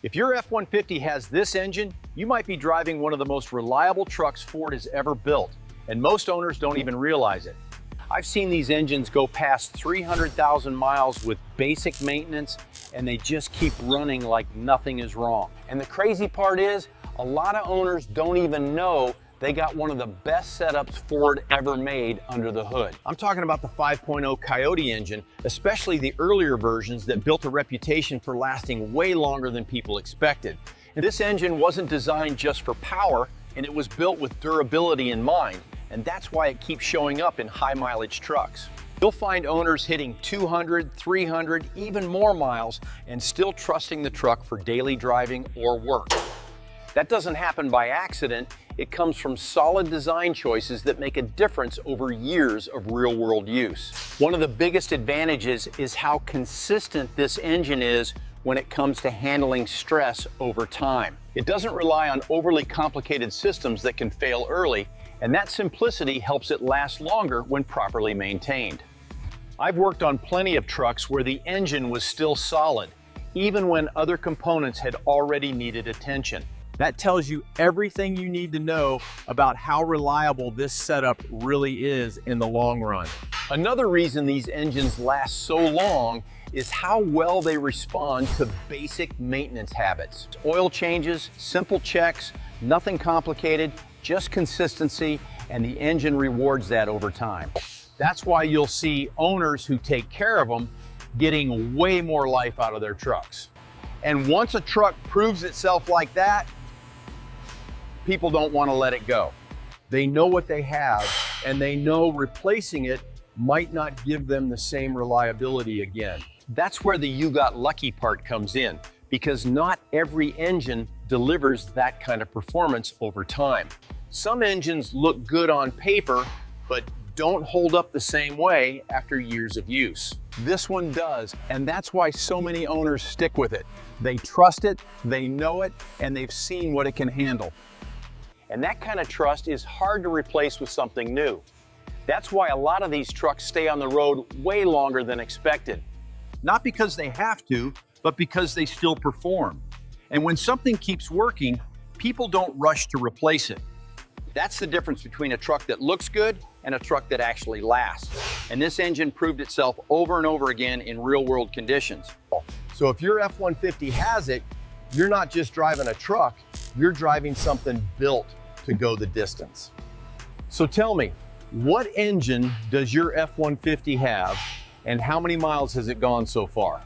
If your F-150 has this engine, you might be driving one of the most reliable trucks Ford has ever built, and most owners don't even realize it. I've seen these engines go past 300,000 miles with basic maintenance, and they just keep running like nothing is wrong. And the crazy part is, a lot of owners don't even know they got one of the best setups Ford ever made under the hood. I'm talking about the 5.0 Coyote engine, especially the earlier versions that built a reputation for lasting way longer than people expected. And this engine wasn't designed just for power, and it was built with durability in mind, and that's why it keeps showing up in high mileage trucks. You'll find owners hitting 200, 300, even more miles and still trusting the truck for daily driving or work. That doesn't happen by accident. It comes from solid design choices that make a difference over years of real-world use. One of the biggest advantages is how consistent this engine is when it comes to handling stress over time. It doesn't rely on overly complicated systems that can fail early, and that simplicity helps it last longer when properly maintained. I've worked on plenty of trucks where the engine was still solid, even when other components had already needed attention. That tells you everything you need to know about how reliable this setup really is in the long run. Another reason these engines last so long is how well they respond to basic maintenance habits. Oil changes, simple checks, nothing complicated, just consistency, and the engine rewards that over time. That's why you'll see owners who take care of them getting way more life out of their trucks. And once a truck proves itself like that, people don't want to let it go. They know what they have, and they know replacing it might not give them the same reliability again. That's where the "you got lucky" part comes in, because not every engine delivers that kind of performance over time. Some engines look good on paper, but don't hold up the same way after years of use. This one does, and that's why so many owners stick with it. They trust it, they know it, and they've seen what it can handle. And that kind of trust is hard to replace with something new. That's why a lot of these trucks stay on the road way longer than expected. Not because they have to, but because they still perform. And when something keeps working, people don't rush to replace it. That's the difference between a truck that looks good and a truck that actually lasts. And this engine proved itself over and over again in real-world conditions. So if your F-150 has it, you're not just driving a truck, you're driving something built to go the distance. So tell me, what engine does your F-150 have, and how many miles has it gone so far?